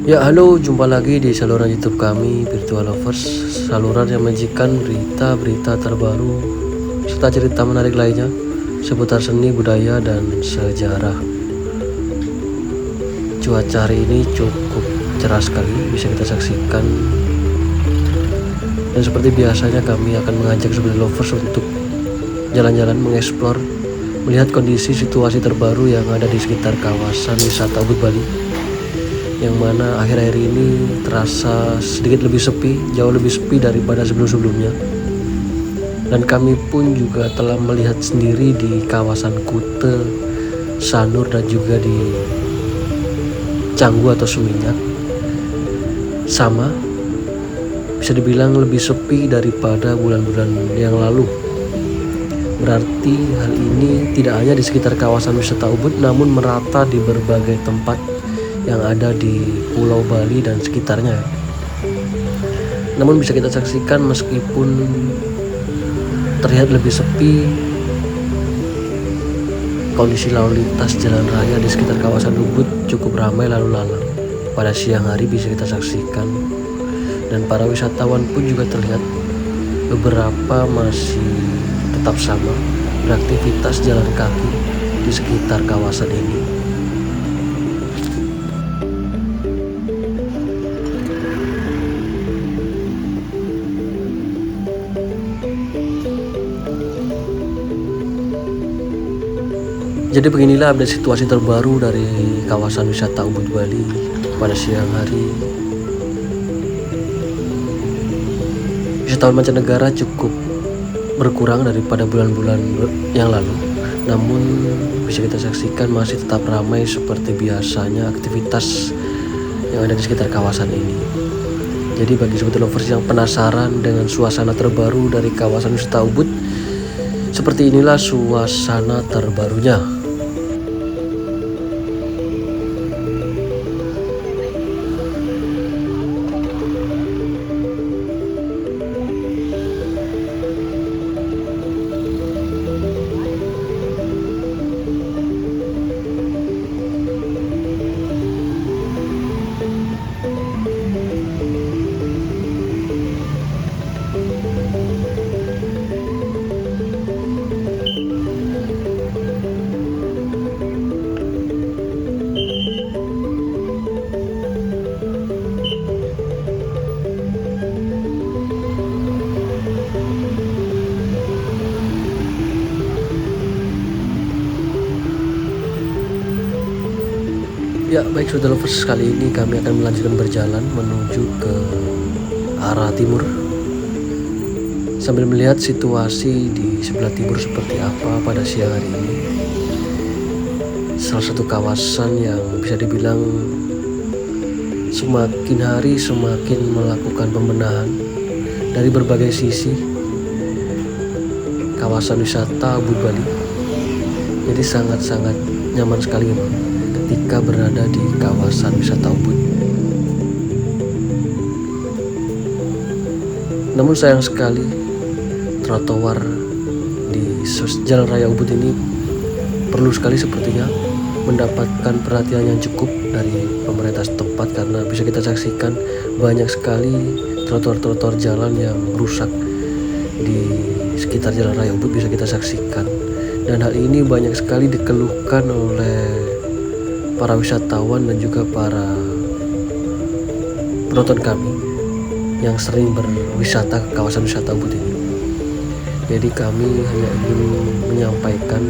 Ya halo, jumpa lagi di saluran YouTube kami Virtual Lovers, saluran yang menyajikan berita-berita terbaru serta cerita menarik lainnya seputar seni, budaya, dan sejarah. Cuaca hari ini cukup cerah sekali, bisa kita saksikan. Dan seperti biasanya kami akan mengajak Sobat Lovers untuk jalan-jalan mengeksplor, melihat kondisi situasi terbaru yang ada di sekitar kawasan wisata Ubud Bali, yang mana akhir-akhir ini terasa sedikit lebih sepi, jauh lebih sepi daripada sebelum-sebelumnya. Dan kami pun juga telah melihat sendiri di kawasan Kute, Sanur, dan juga di Canggu atau Seminyak. Sama, bisa dibilang lebih sepi daripada bulan-bulan yang lalu. Berarti hal ini tidak hanya di sekitar kawasan wisata Ubud, namun merata di berbagai tempat yang ada di Pulau Bali dan sekitarnya. Namun bisa kita saksikan meskipun terlihat lebih sepi, kondisi lalu lintas jalan raya di sekitar kawasan Ubud cukup ramai lalu lalang. Pada siang hari bisa kita saksikan, dan para wisatawan pun juga terlihat beberapa masih tetap sama beraktivitas jalan kaki di sekitar kawasan ini. Jadi beginilah update situasi terbaru dari kawasan wisata Ubud Bali pada siang hari. Wisatawan mancanegara cukup berkurang daripada bulan-bulan yang lalu, namun bisa kita saksikan masih tetap ramai seperti biasanya aktivitas yang ada di sekitar kawasan ini. Jadi bagi Sobat Lovers yang penasaran dengan suasana terbaru dari kawasan wisata Ubud, seperti inilah suasana terbarunya. Ya baik Sobat Lovers, kali ini kami akan melanjutkan berjalan menuju ke arah timur sambil melihat situasi di sebelah timur seperti apa pada siang hari ini. Salah satu kawasan yang bisa dibilang semakin hari semakin melakukan pembenahan dari berbagai sisi. Kawasan wisata Ubud Bali jadi sangat-sangat nyaman sekali memang ketika berada di kawasan wisata Ubud. Namun sayang sekali trotoar di jalan raya Ubud ini perlu sekali sepertinya mendapatkan perhatian yang cukup dari pemerintah setempat, karena bisa kita saksikan banyak sekali trotoar-trotoar jalan yang rusak di sekitar jalan raya Ubud bisa kita saksikan. Dan hal ini banyak sekali dikeluhkan oleh para wisatawan dan juga para penonton kami yang sering berwisata ke kawasan wisata Ubud ini. Jadi kami hanya ingin menyampaikan,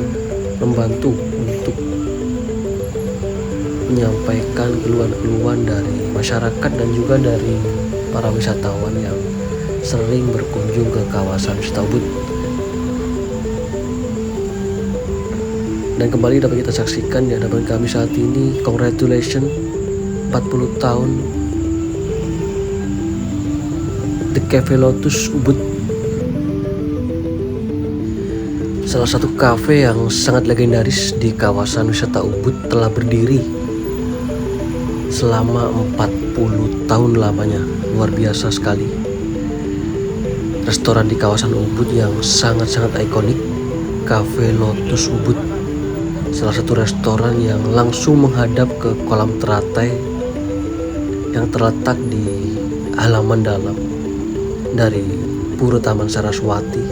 membantu untuk menyampaikan keluhan-keluhan dari masyarakat dan juga dari para wisatawan yang sering berkunjung ke kawasan wisata Ubud. Dan kembali dapat kita saksikan di hadapan kami saat ini, congratulations 40 tahun The Cafe Lotus Ubud. Salah satu kafe yang sangat legendaris di kawasan wisata Ubud telah berdiri selama 40 tahun lamanya. Luar biasa sekali. Restoran di kawasan Ubud yang sangat-sangat ikonik, Cafe Lotus Ubud. Salah satu restoran yang langsung menghadap ke kolam teratai yang terletak di halaman dalam dari Pura Taman Saraswati.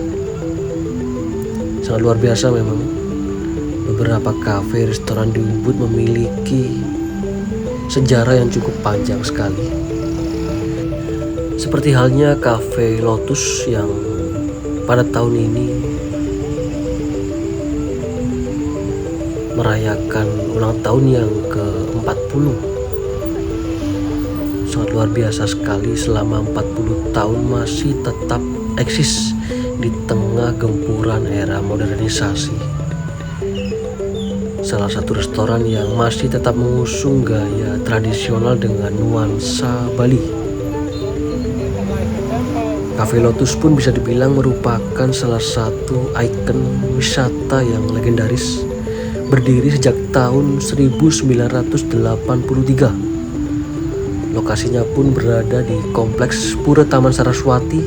Sangat luar biasa memang. Beberapa kafe, restoran di Ubud memiliki sejarah yang cukup panjang sekali. Seperti halnya Cafe Lotus yang pada tahun ini merayakan ulang tahun yang ke-40. Sangat luar biasa sekali, selama 40 tahun masih tetap eksis di tengah gempuran era modernisasi. Salah satu restoran yang masih tetap mengusung gaya tradisional dengan nuansa Bali. Cafe Lotus pun bisa dibilang merupakan salah satu ikon wisata yang legendaris, berdiri sejak tahun 1983. Lokasinya pun berada di kompleks Pura Taman Saraswati,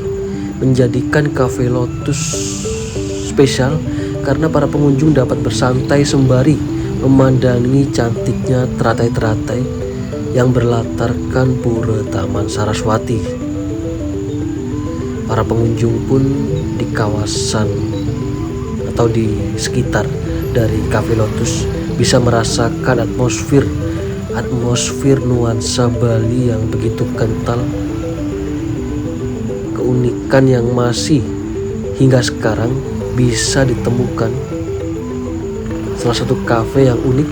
menjadikan Cafe Lotus spesial karena para pengunjung dapat bersantai sembari memandangi cantiknya teratai-teratai yang berlatarkan Pura Taman Saraswati. Para pengunjung pun di kawasan atau di sekitar dari Cafe Lotus bisa merasakan atmosfer nuansa Bali yang begitu kental, keunikan yang masih hingga sekarang bisa ditemukan. Salah satu kafe yang unik,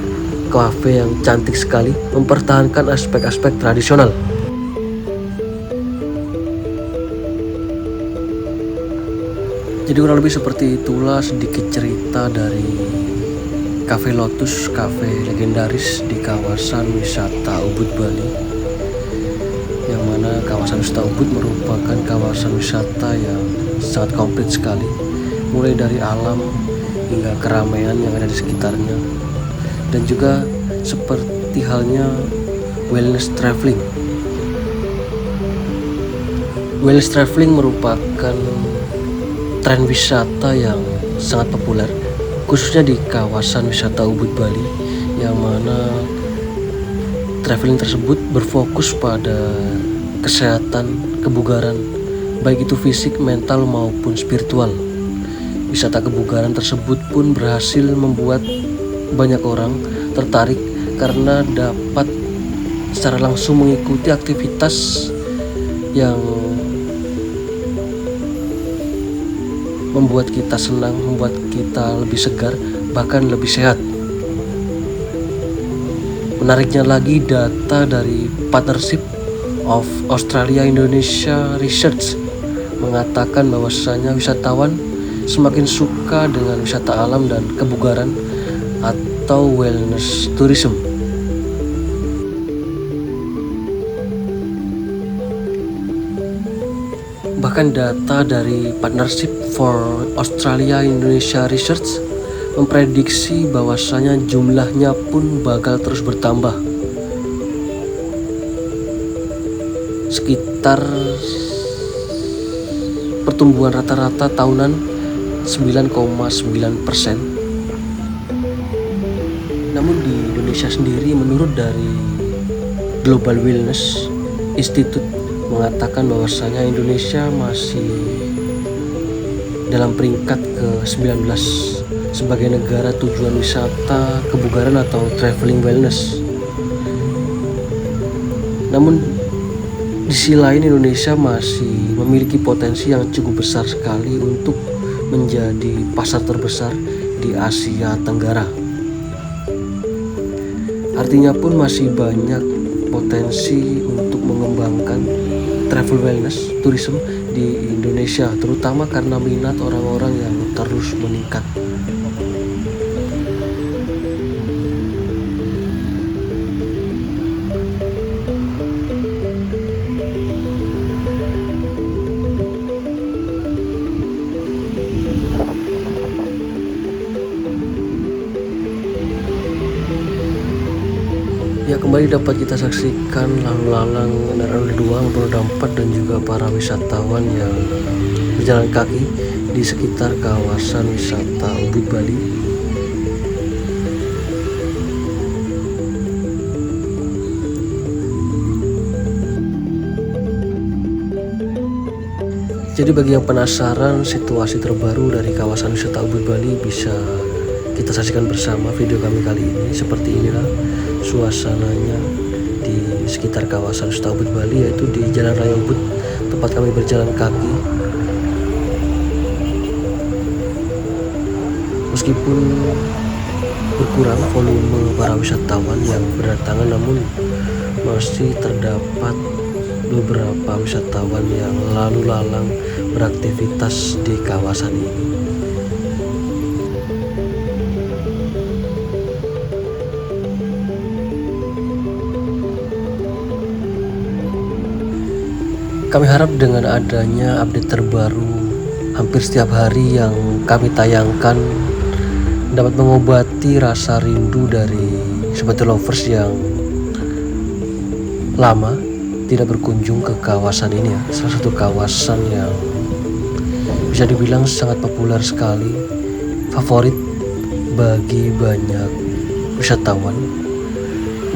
kafe yang cantik sekali, mempertahankan aspek-aspek tradisional. Jadi kurang lebih seperti itulah sedikit cerita dari Cafe Lotus, kafe legendaris di kawasan wisata Ubud, Bali. Yang mana kawasan wisata Ubud merupakan kawasan wisata yang sangat komplit sekali, mulai dari alam hingga keramaian yang ada di sekitarnya, dan juga seperti halnya wellness traveling. Wellness traveling merupakan tren wisata yang sangat populer, khususnya di kawasan wisata Ubud, Bali, yang mana traveling tersebut berfokus pada kesehatan, kebugaran, baik itu fisik, mental maupun spiritual. Wisata kebugaran tersebut pun berhasil membuat banyak orang tertarik karena dapat secara langsung mengikuti aktivitas yang membuat kita senang, membuat kita lebih segar, bahkan lebih sehat. Menariknya lagi, data dari Partnership of Australia Indonesia Research mengatakan bahwasanya wisatawan semakin suka dengan wisata alam dan kebugaran atau wellness tourism. Bahkan data dari Partnership for Australia Indonesia Research memprediksi bahwasanya jumlahnya pun bakal terus bertambah. Sekitar pertumbuhan rata-rata tahunan 9,9%. Namun di Indonesia sendiri, menurut dari Global Wellness Institute mengatakan bahwasanya Indonesia masih dalam peringkat ke-19 sebagai negara tujuan wisata kebugaran atau traveling wellness. Namun di sisi lain, Indonesia masih memiliki potensi yang cukup besar sekali untuk menjadi pasar terbesar di Asia Tenggara. Artinya pun masih banyak potensi untuk mengembangkan travel wellness tourism di Indonesia, terutama karena minat orang-orang yang terus meningkat. Ya, kembali dapat kita saksikan lalu lalang kendaraan roda 2 maupun roda 4 dan juga para wisatawan yang berjalan kaki di sekitar kawasan wisata Ubud, Bali. Jadi bagi yang penasaran situasi terbaru dari kawasan wisata Ubud Bali, bisa kita saksikan bersama video kami kali ini. Seperti inilah suasananya di sekitar kawasan wisata Ubud Bali, yaitu di Jalan Raya Ubud tempat kami berjalan kaki. Meskipun berkurang volume para wisatawan yang berdatangan, namun masih terdapat beberapa wisatawan yang lalu lalang beraktivitas di kawasan ini. Kami harap dengan adanya update terbaru hampir setiap hari yang kami tayangkan dapat mengobati rasa rindu dari Sobat Lovers yang lama tidak berkunjung ke kawasan ini ya. Salah satu kawasan yang bisa dibilang sangat populer sekali, favorit bagi banyak wisatawan,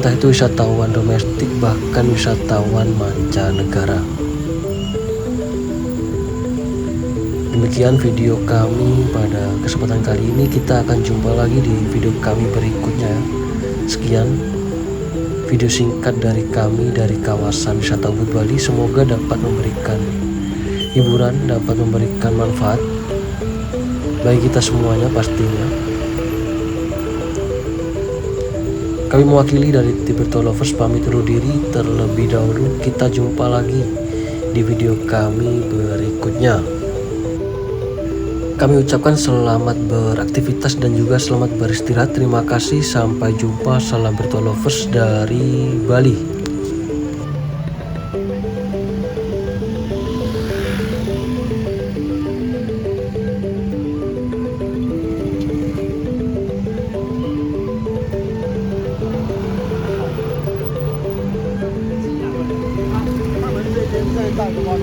entah itu wisatawan domestik bahkan wisatawan mancanegara. Demikian video kami pada kesempatan kali ini. Kita akan jumpa lagi di video kami berikutnya. Sekian video singkat dari kami dari kawasan wisata Ubud Bali. Semoga dapat memberikan hiburan, dapat memberikan manfaat bagi kita semuanya pastinya. Kami mewakili dari tim Virtual Lovers pamit undur diri terlebih dahulu. Kita jumpa lagi di video kami berikutnya. Kami ucapkan selamat beraktivitas dan juga selamat beristirahat. Terima kasih, sampai jumpa. Salam Virtual Lovers dari Bali.在大个